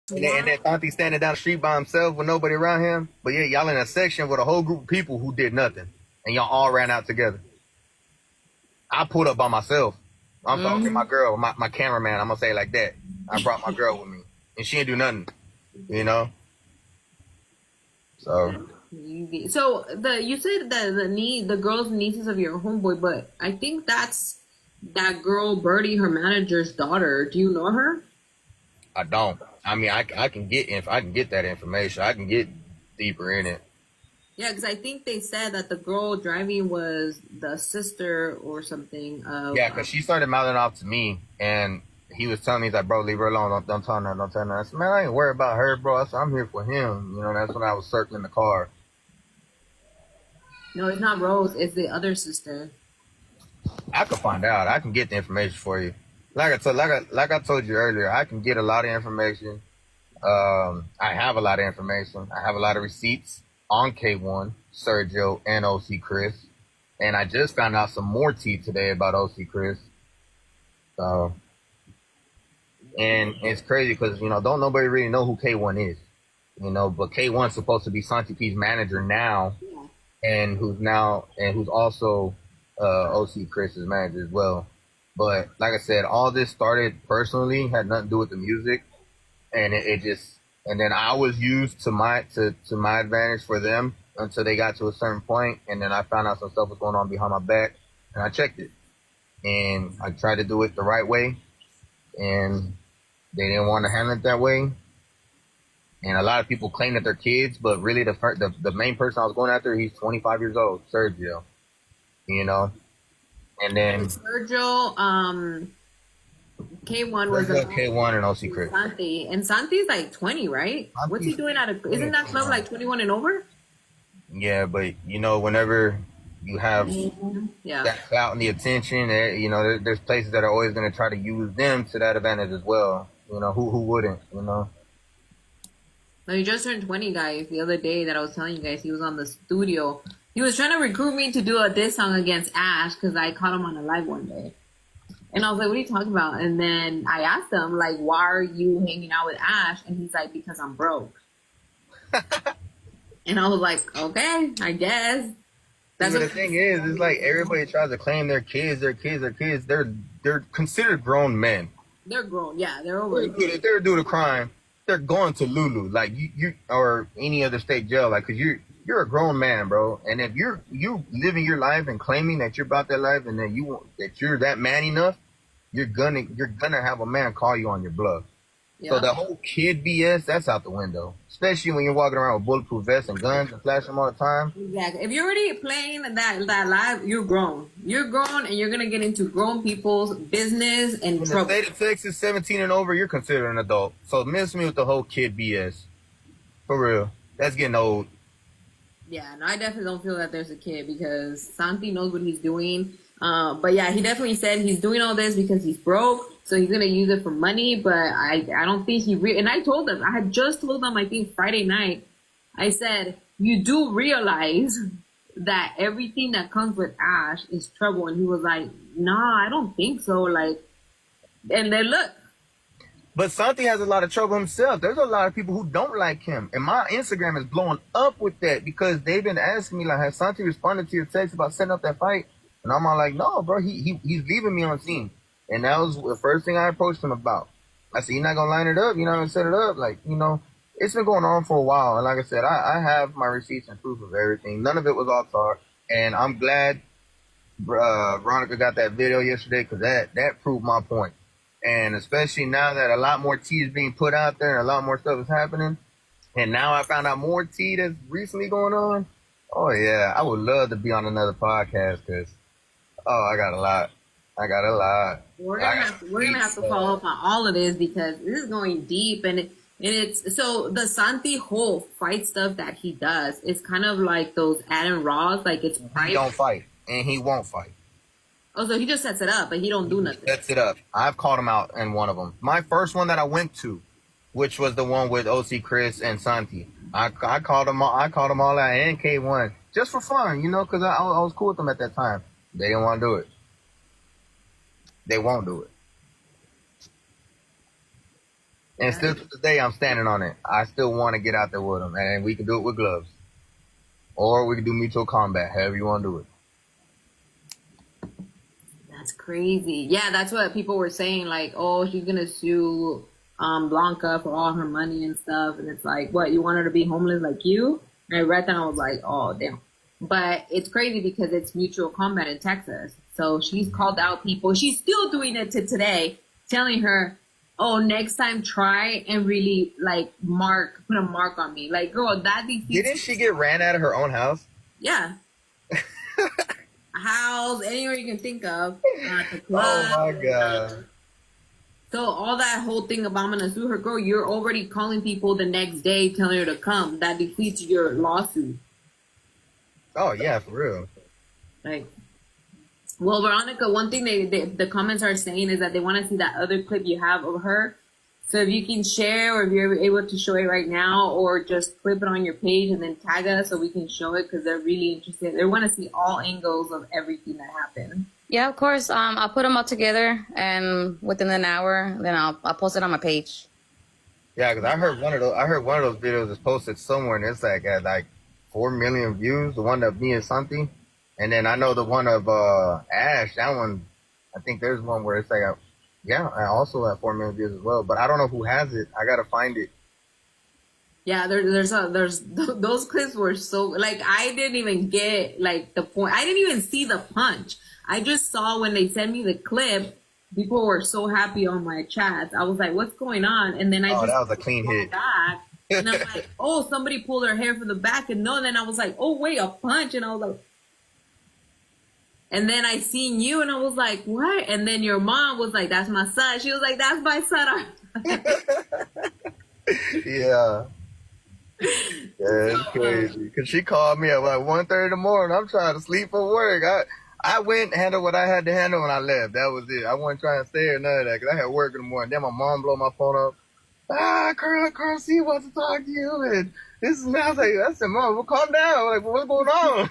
And then Santi standing down the street by himself with nobody around him. But yeah, y'all in a section with a whole group of people who did nothing, and y'all all ran out together. I pulled up by myself. I'm talking to my girl, my cameraman. I'm gonna say it like that. I brought my girl with me, and she didn't do nothing. You know. So So you said that the girls nieces of your homeboy, but I think that's that girl Birdie, her manager's daughter. Do you know her? I don't. I mean, I can get I can get that information. I can get deeper in it. Yeah, because I think they said that the girl driving was the sister or something of. Yeah, because she started mouthing off to me, and he was telling me, he's like, bro, leave her alone. Don't tell her. Don't tell her. I said, man, I ain't worried about her, bro. I said, I'm here for him. You know, that's when I was circling the car. No, it's not Rose. It's the other sister. I can find out. I can get the information for you. Like I told you earlier, I can get a lot of information. I have a lot of information. I have a lot of receipts on K1, Sergio, and OC Chris. And I just found out some more tea today about OC Chris. So, and it's crazy because, you know, don't nobody really know who K1 is. You know, but K1's supposed to be Santi P's manager now, and who's also OC Chris's manager as well. But like I said, all this started personally, had nothing to do with the music, and it just, and then I was used to my advantage for them until they got to a certain point, and then I found out some stuff was going on behind my back, and I checked it, and I tried to do it the right way, and they didn't want to handle it that way. And a lot of people claim that they're kids, but really the main person I was going after, he's 25 years old, Sergio. You know, and then Sergio, K1 was a K1 and OC Chris. Santi, and Santi's like 20, right? What's he doing isn't that club like 21 and over? Yeah, but you know, whenever you have that clout and the attention, you know, there's places that are always going to try to use them to that advantage as well. You know, who wouldn't, you know? No, he just turned 20, guys. The other day that I was telling you guys, he was on the studio. He was trying to recruit me to do a diss song against Ash because I caught him on a live one day. And I was like, what are you talking about? And then I asked him, like, why are you hanging out with Ash? And he's like, because I'm broke. And I was like, okay, I guess. That's the thing is, it's like everybody tries to claim their kids. They're considered grown men. They're grown, yeah. They're over. If they're doing a crime, they're going to Lulu, like you or any other state jail, like, cause you're a grown man, bro. And if you living your life and claiming that you're about that life, and then that you're that man enough, you're gonna have a man call you on your bluff. Yeah. So the whole kid BS, that's out the window. Especially when you're walking around with bulletproof vests and guns and flashing them all the time. Exactly. If you're already playing that live, you're grown. You're grown, and you're gonna get into grown people's business and in trouble. The state of Texas, 17 and over, you're considered an adult. So miss me with the whole kid BS. For real, that's getting old. Yeah, no, I definitely don't feel that there's a kid because Santi knows what he's doing. But yeah, he definitely said he's doing all this because he's broke, so he's gonna use it for money. But I don't think and I told him, I had just told him, I think Friday night, I said, you do realize that everything that comes with Ash is trouble, and he was like, nah, I don't think so. Like, and then look. But Santi has a lot of trouble himself. There's a lot of people who don't like him. And my Instagram is blowing up with that because they've been asking me, like, has Santi responded to your text about setting up that fight? And I'm all like, no, bro, he's leaving me on scene. And that was the first thing I approached him about. I said, you're not going to line it up? You're not going to set it up? Like, you know, it's been going on for a while. And like I said, I have my receipts and proof of everything. None of it was off talk. And I'm glad Veronica got that video yesterday because that proved my point. And especially now that a lot more tea is being put out there and a lot more stuff is happening. And now I found out more tea that's recently going on. Oh, yeah. I would love to be on another podcast because, I got a lot. We're gonna have to follow up on all of this because this is going deep. And it's so the Santi whole fight stuff that he does is kind of like those Adam Ross. Like it's He don't fight and he won't fight. Oh, so he just sets it up, but he don't do nothing. Sets it up. I've called him out in one of them. My first one that I went to, which was the one with OC Chris and Santi. I called them all out and K1 just for fun, you know, because I was cool with them at that time. They didn't want to do it. They won't do it. And still to this day, I'm standing on it. I still want to get out there with him, and we can do it with gloves, or we can do mutual combat, however you want to do it. That's crazy. Yeah, that's what people were saying. Like, oh, she's gonna sue Blanca for all her money and stuff. And it's like, what, you want her to be homeless like you? And I read that and I was like, oh, damn. But it's crazy because it's mutual combat in Texas. So she's called out people. She's still doing it to today, telling her, oh, next time try and really like put a mark on me. Like, girl, that defeats. Didn't she get ran out of her own house? Yeah. House, anywhere you can think of. The club, Oh my god. So all that whole thing about I'm gonna sue her, girl, you're already calling people the next day telling her to come. That defeats your lawsuit. Oh yeah, for real. Like, well, Veronica, one thing the comments are saying is that they want to see that other clip you have of her. So if you can share, or if you're able to show it right now, or just clip it on your page and then tag us so we can show it, because they're really interested. They want to see all angles of everything that happened. Yeah, of course. I'll put them all together, and within an hour, then I'll post it on my page. Yeah, because I heard one of those videos is posted somewhere, and it's like at like 4 million views. The one of me and Santi, and then I know the one of Ash. That one, I think there's one where it's like, yeah, I also have 4 million views as well. But I don't know who has it. I gotta find it. Yeah, there's those clips were so, like, I didn't even get like the point. I didn't even see the punch. I just saw when they sent me the clip, people were so happy on my chats. I was like, what's going on? And then that was a clean hit. Back, and I'm like, oh, somebody pulled her hair from the back, and no, and then I was like, oh wait, a punch, and I was like, and then I seen you, and I was like, what? And then your mom was like, that's my son. She was like, that's my son. Yeah. Yeah, it's crazy. Cause she called me at like 1:30 in the morning. I'm trying to sleep for work. I went and handled what I had to handle when I left. That was it. I wasn't trying to stay or none of that, cause I had work in the morning. Then my mom blew my phone up. Carl C wants to talk to you, and this is now. I said, Mom, well, calm down. Like, what's going on?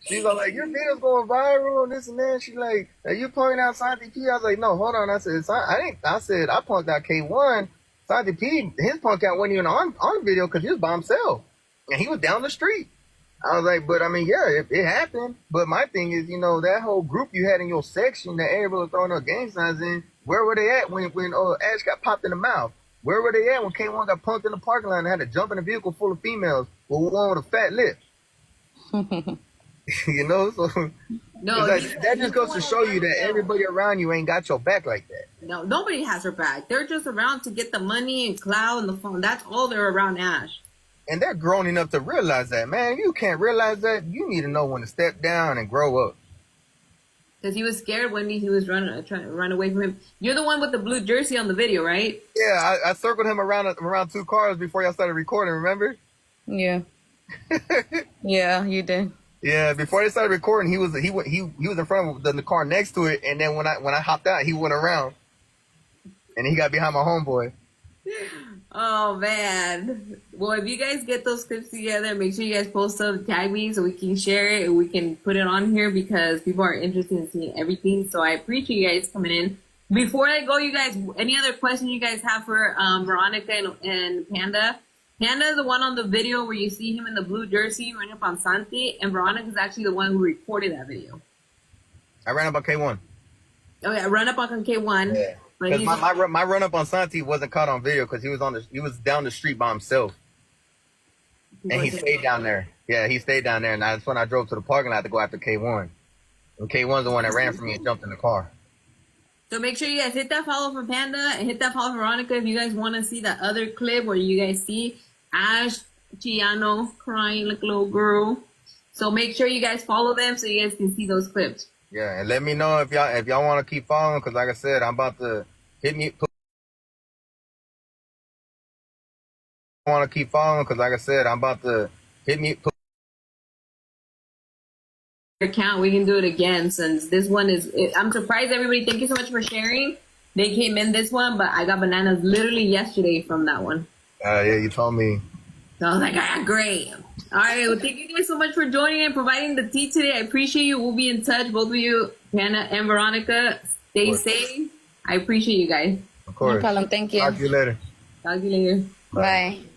She's like, your video's going viral and this and that. She's like, are you pointing out Santi P? I was like, no, hold on. I said, I punked out K1. Santi P, his punk out wasn't even on video because he was by himself. And he was down the street. I was like, but I mean, yeah, it happened. But my thing is, that whole group you had in your section that everybody was throwing up gang signs in, where were they at when Ash got popped in the mouth? Where were they at when K1 got punked in the parking lot and had to jump in a vehicle full of females with one with a fat lip? So no, that just goes to show you that everybody around you ain't got your back like that. No, nobody has her back. They're just around to get the money and clout and the phone. That's all they're around Ash. And they're grown enough to realize that, man. You can't realize that. You need to know when to step down and grow up. Because he was scared when he was trying to run away from him. You're the one with the blue jersey on the video, right? Yeah, I circled him around 2 cars before y'all started recording. Remember? Yeah. Yeah, you did. Yeah, before they started recording, he was in front of the car next to it, and then when I hopped out, he went around, and he got behind my homeboy. Oh man! Well, if you guys get those clips together, make sure you guys post them, tag me so we can share it and we can put it on here because people are interested in seeing everything. So I appreciate you guys coming in. Before I go, you guys, any other questions you guys have for Veronica and Panda? Panda is the one on the video where you see him in the blue jersey running up on Santi, and Veronica is actually the one who recorded that video. I ran up on K1. Oh yeah, run up on K1. Yeah. Because my run up on Santi wasn't caught on video because he was down the street by himself, and he stayed down there. Yeah, he stayed down there, and that's when I drove to the parking lot to go after K1. And K1's the one that ran from me and jumped in the car. So make sure you guys hit that follow for Panda and hit that follow for Veronica if you guys want to see that other clip where you guys see Ash Chiano crying like a little girl. So make sure you guys follow them so you guys can see those clips. Yeah, and let me know if y'all want to keep following, because like I said, I'm about to hit me. Want to keep following, because like I said, I'm about to hit me. Account, we can do it again since this one is. I'm surprised everybody. Thank you so much for sharing. They came in this one, but I got bananas literally yesterday from that one. Yeah, you told me. So I was like, ah, great. All right, well, thank you guys so much for joining and providing the tea today. I appreciate you. We'll be in touch, both of you, Panda and Veronica. Stay safe. I appreciate you guys. Of course. No problem. Thank you. Talk to you later. Talk to you later. Bye.